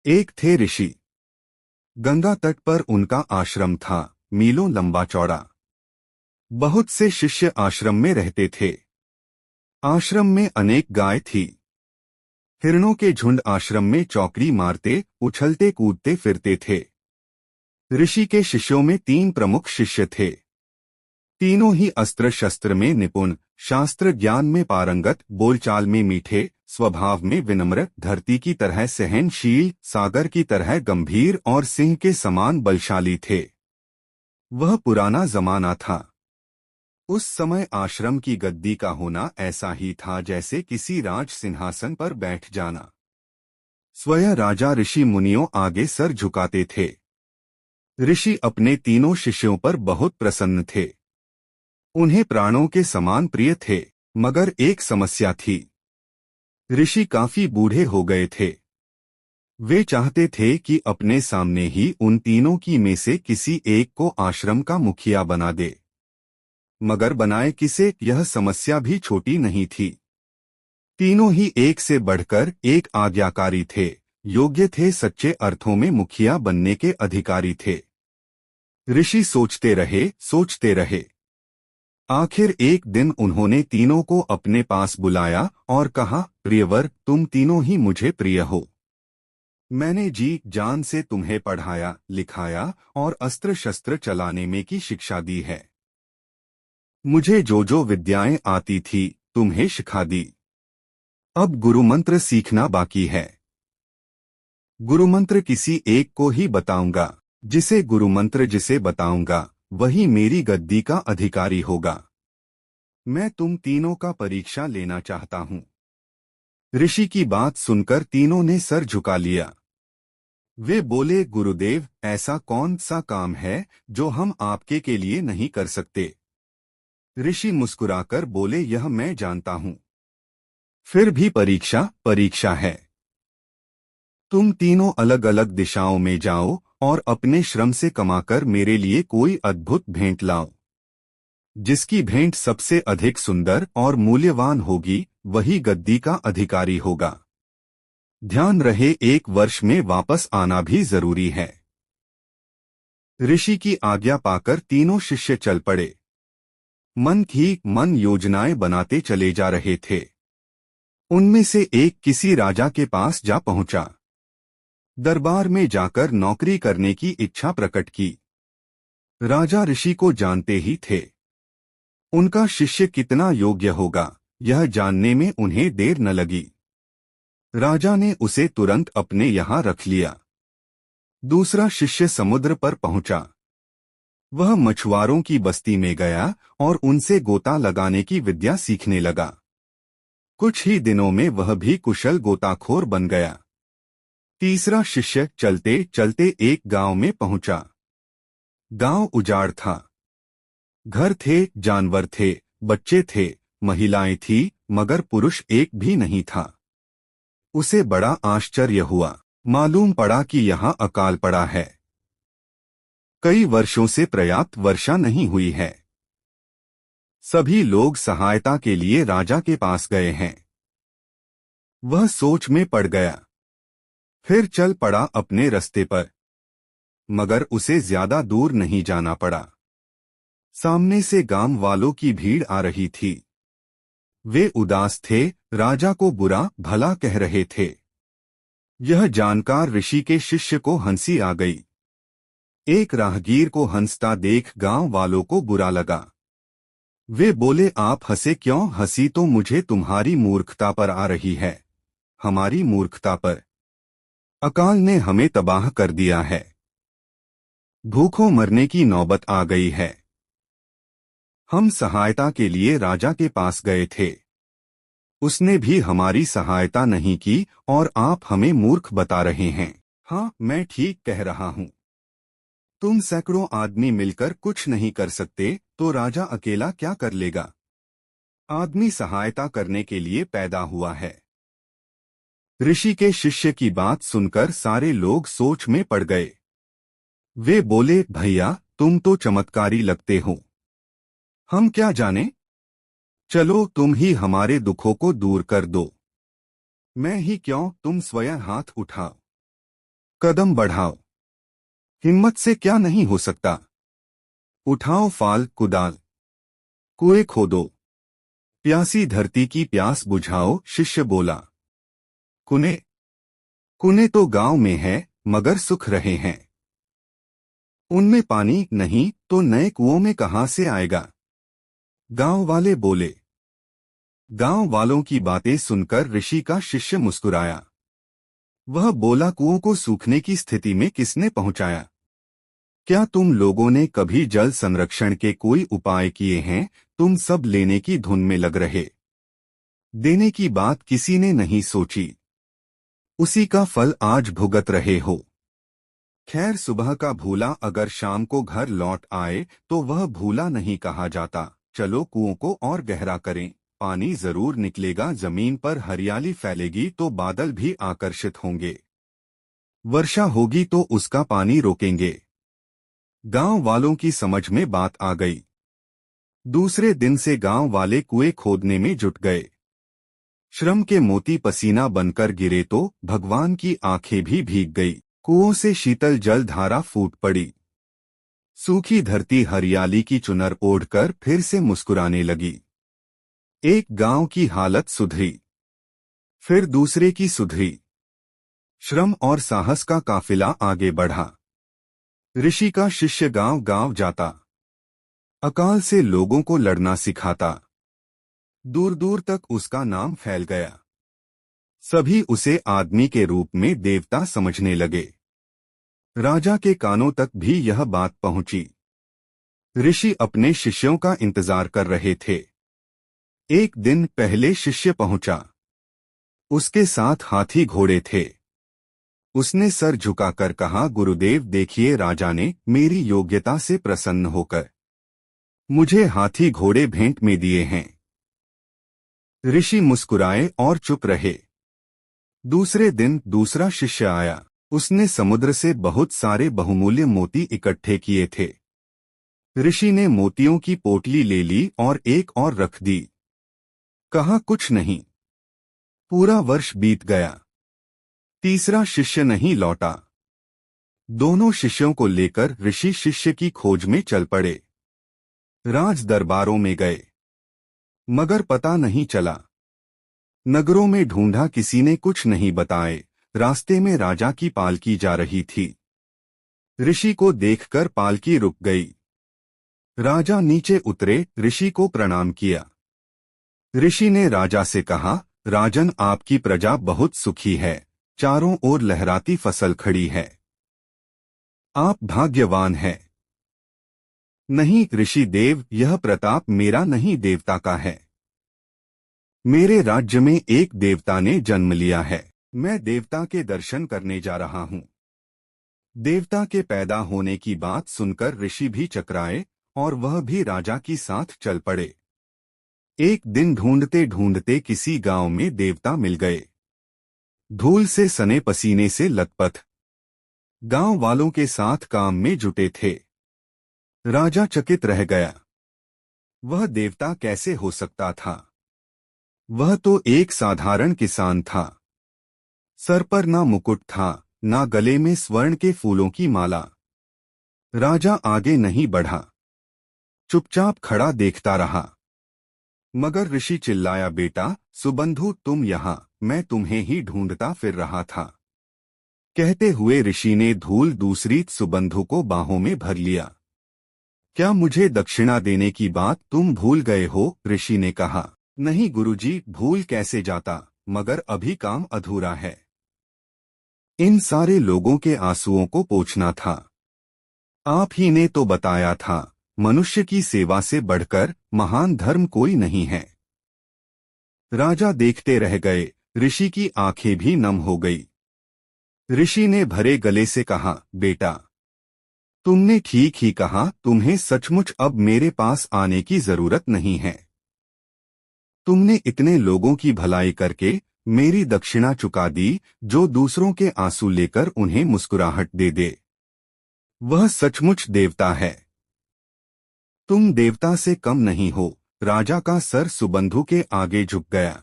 एक थे ऋषि। गंगा तट पर उनका आश्रम था, मीलों लंबा चौड़ा। बहुत से शिष्य आश्रम में रहते थे। आश्रम में अनेक गाय थी। हिरणों के झुंड आश्रम में चौकड़ी मारते, उछलते कूदते फिरते थे। ऋषि के शिष्यों में 3 प्रमुख शिष्य थे। तीनों ही अस्त्र शस्त्र में निपुण, शास्त्र ज्ञान में पारंगत, बोलचाल में मीठे, स्वभाव में विनम्र, धरती की तरह सहनशील, सागर की तरह गंभीर और सिंह के समान बलशाली थे। वह पुराना जमाना था। उस समय आश्रम की गद्दी का होना ऐसा ही था जैसे किसी राज सिंहासन पर बैठ जाना। स्वयं राजा ऋषि मुनियों आगे सर झुकाते थे। ऋषि अपने तीनों शिष्यों पर बहुत प्रसन्न थे। उन्हें प्राणों के समान प्रिय थे। मगर एक समस्या थी। ऋषि काफी बूढ़े हो गए थे। वे चाहते थे कि अपने सामने ही उन तीनों की में से किसी एक को आश्रम का मुखिया बना दे। मगर बनाए किसे, यह समस्या भी छोटी नहीं थी। तीनों ही एक से बढ़कर एक आज्ञाकारी थे, योग्य थे, सच्चे अर्थों में मुखिया बनने के अधिकारी थे। ऋषि सोचते रहे। आखिर एक दिन उन्होंने तीनों को अपने पास बुलाया और कहा, प्रियवर, तुम तीनों ही मुझे प्रिय हो। मैंने जी जान से तुम्हें पढ़ाया, लिखाया और अस्त्र शस्त्र चलाने में की शिक्षा दी है। मुझे जो जो विद्याएं आती थी, तुम्हें सिखा दी। अब गुरुमंत्र सीखना बाकी है। गुरुमंत्र किसी एक को ही बताऊंगा। जिसे बताऊंगा वही मेरी गद्दी का अधिकारी होगा। मैं तुम तीनों का परीक्षा लेना चाहता हूं। ऋषि की बात सुनकर तीनों ने सर झुका लिया। वे बोले, गुरुदेव, ऐसा कौन सा काम है जो हम आपके के लिए नहीं कर सकते। ऋषि मुस्कुराकर बोले, यह मैं जानता हूं। फिर भी परीक्षा है। तुम तीनों अलग अलग दिशाओं में जाओ और अपने श्रम से कमाकर मेरे लिए कोई अद्भुत भेंट लाओ। जिसकी भेंट सबसे अधिक सुंदर और मूल्यवान होगी, वही गद्दी का अधिकारी होगा। ध्यान रहे, 1 वर्ष में वापस आना भी जरूरी है। ऋषि की आज्ञा पाकर तीनों शिष्य चल पड़े। मन ही मन योजनाएं बनाते चले जा रहे थे। उनमें से एक किसी राजा के पास जा पहुंचा। दरबार में जाकर नौकरी करने की इच्छा प्रकट की। राजा ऋषि को जानते ही थे। उनका शिष्य कितना योग्य होगा, यह जानने में उन्हें देर न लगी। राजा ने उसे तुरंत अपने यहाँ रख लिया। दूसरा शिष्य समुद्र पर पहुंचा। वह मछुआरों की बस्ती में गया और उनसे गोता लगाने की विद्या सीखने लगा। कुछ ही दिनों में वह भी कुशल गोताखोर बन गया। तीसरा शिष्य चलते चलते एक गांव में पहुंचा। गांव उजाड़ था। घर थे, जानवर थे, बच्चे थे, महिलाएं थी, मगर पुरुष एक भी नहीं था। उसे बड़ा आश्चर्य हुआ। मालूम पड़ा कि यहाँ अकाल पड़ा है। कई वर्षों से पर्याप्त वर्षा नहीं हुई है। सभी लोग सहायता के लिए राजा के पास गए हैं। वह सोच में पड़ गया। फिर चल पड़ा अपने रास्ते पर। मगर उसे ज्यादा दूर नहीं जाना पड़ा। सामने से गांव वालों की भीड़ आ रही थी। वे उदास थे, राजा को बुरा भला कह रहे थे। यह जानकर ऋषि के शिष्य को हंसी आ गई। एक राहगीर को हंसता देख गांव वालों को बुरा लगा। वे बोले, आप हंसे क्यों? हंसी तो मुझे तुम्हारी मूर्खता पर आ रही है। हमारी मूर्खता पर? अकाल ने हमें तबाह कर दिया है। भूखों मरने की नौबत आ गई है। हम सहायता के लिए राजा के पास गए थे। उसने भी हमारी सहायता नहीं की और आप हमें मूर्ख बता रहे हैं। हाँ, मैं ठीक कह रहा हूँ। तुम सैकड़ों आदमी मिलकर कुछ नहीं कर सकते, तो राजा अकेला क्या कर लेगा? आदमी सहायता करने के लिए पैदा हुआ है। ऋषि के शिष्य की बात सुनकर सारे लोग सोच में पड़ गए। वे बोले, भैया, तुम तो चमत्कारी लगते हो। हम क्या जाने? चलो तुम ही हमारे दुखों को दूर कर दो। मैं ही क्यों, तुम स्वयं हाथ उठाओ। कदम बढ़ाओ, हिम्मत से क्या नहीं हो सकता। उठाओ फाल कुदाल, कुएं खोदो, प्यासी धरती की प्यास बुझाओ। शिष्य बोला, कुएं कुएं तो गांव में है, मगर सुख रहे हैं उनमें पानी नहीं तो नए कुओं में कहां से आएगा। गांव वाले बोले। गांव वालों की बातें सुनकर ऋषि का शिष्य मुस्कुराया। वह बोला, कुओं को सूखने की स्थिति में किसने पहुंचाया? क्या तुम लोगों ने कभी जल संरक्षण के कोई उपाय किए हैं? तुम सब लेने की धुन में लग रहे, देने की बात किसी ने नहीं सोची। उसी का फल आज भुगत रहे हो। खैर, सुबह का भूला अगर शाम को घर लौट आए तो वह भूला नहीं कहा जाता। चलो कुओं को और गहरा करें, पानी जरूर निकलेगा। जमीन पर हरियाली फैलेगी तो बादल भी आकर्षित होंगे, वर्षा होगी तो उसका पानी रोकेंगे। गांव वालों की समझ में बात आ गई। दूसरे दिन से गांव वाले कुएं खोदने में जुट गए। श्रम के मोती पसीना बनकर गिरे तो भगवान की आंखें भी भीग गई। कुओं से शीतल जल धारा फूट पड़ी। सूखी धरती हरियाली की चुनर ओढ़कर फिर से मुस्कुराने लगी। एक गांव की हालत सुधरी, फिर दूसरे की सुधरी। श्रम और साहस का काफिला आगे बढ़ा। ऋषि का शिष्य गांव गांव जाता, अकाल से लोगों को लड़ना सिखाता। दूर दूर तक उसका नाम फैल गया। सभी उसे आदमी के रूप में देवता समझने लगे। राजा के कानों तक भी यह बात पहुंची। ऋषि अपने शिष्यों का इंतजार कर रहे थे। एक दिन पहले शिष्य पहुंचा। उसके साथ हाथी घोड़े थे। उसने सर झुकाकर कहा, गुरुदेव देखिए, राजा ने मेरी योग्यता से प्रसन्न होकर मुझे हाथी घोड़े भेंट में दिए हैं। ऋषि मुस्कुराए और चुप रहे। दूसरे दिन दूसरा शिष्य आया। उसने समुद्र से बहुत सारे बहुमूल्य मोती इकट्ठे किए थे। ऋषि ने मोतियों की पोटली ले ली और एक और रख दी। कहा, कुछ नहीं। पूरा वर्ष बीत गया, तीसरा शिष्य नहीं लौटा। दोनों शिष्यों को लेकर ऋषि शिष्य की खोज में चल पड़े। राज दरबारों में गए, मगर पता नहीं चला। नगरों में ढूंढा, किसी ने कुछ नहीं बताए। रास्ते में राजा की पालकी जा रही थी। ऋषि को देखकर पालकी रुक गई। राजा नीचे उतरे, ऋषि को प्रणाम किया। ऋषि ने राजा से कहा, राजन, आपकी प्रजा बहुत सुखी है, चारों ओर लहराती फसल खड़ी है। आप भाग्यवान हैं। नहीं ऋषि देव, यह प्रताप मेरा नहीं, देवता का है। मेरे राज्य में एक देवता ने जन्म लिया है। मैं देवता के दर्शन करने जा रहा हूँ। देवता के पैदा होने की बात सुनकर ऋषि भी चकराए और वह भी राजा की साथ चल पड़े। एक दिन ढूंढते ढूंढते किसी गांव में देवता मिल गए। धूल से सने पसीने से लथपथ गांव वालों के साथ काम में जुटे थे। राजा चकित रह गया। वह देवता कैसे हो सकता था? वह तो एक साधारण किसान था। सर पर ना मुकुट था, ना गले में स्वर्ण के फूलों की माला। राजा आगे नहीं बढ़ा, चुपचाप खड़ा देखता रहा। मगर ऋषि चिल्लाया, बेटा सुबंधु, तुम यहाँ, मैं तुम्हें ही ढूंढता फिर रहा था। कहते हुए ऋषि ने धूल दूसरी सुबंधु को बाहों में भर लिया। क्या मुझे दक्षिणा देने की बात तुम भूल गए हो? ऋषि ने कहा। नहीं गुरुजी, भूल कैसे जाता, मगर अभी काम अधूरा है। इन सारे लोगों के आंसुओं को पोंछना था। आप ही ने तो बताया था, मनुष्य की सेवा से बढ़कर महान धर्म कोई नहीं है। राजा देखते रह गए। ऋषि की आंखें भी नम हो गई। ऋषि ने भरे गले से कहा, बेटा तुमने ठीक ही कहा, तुम्हें सचमुच अब मेरे पास आने की जरूरत नहीं है। तुमने इतने लोगों की भलाई करके मेरी दक्षिणा चुका दी, जो दूसरों के आंसू लेकर उन्हें मुस्कुराहट दे दे, वह सचमुच देवता है। तुम देवता से कम नहीं हो। राजा का सर सुबंधु के आगे झुक गया।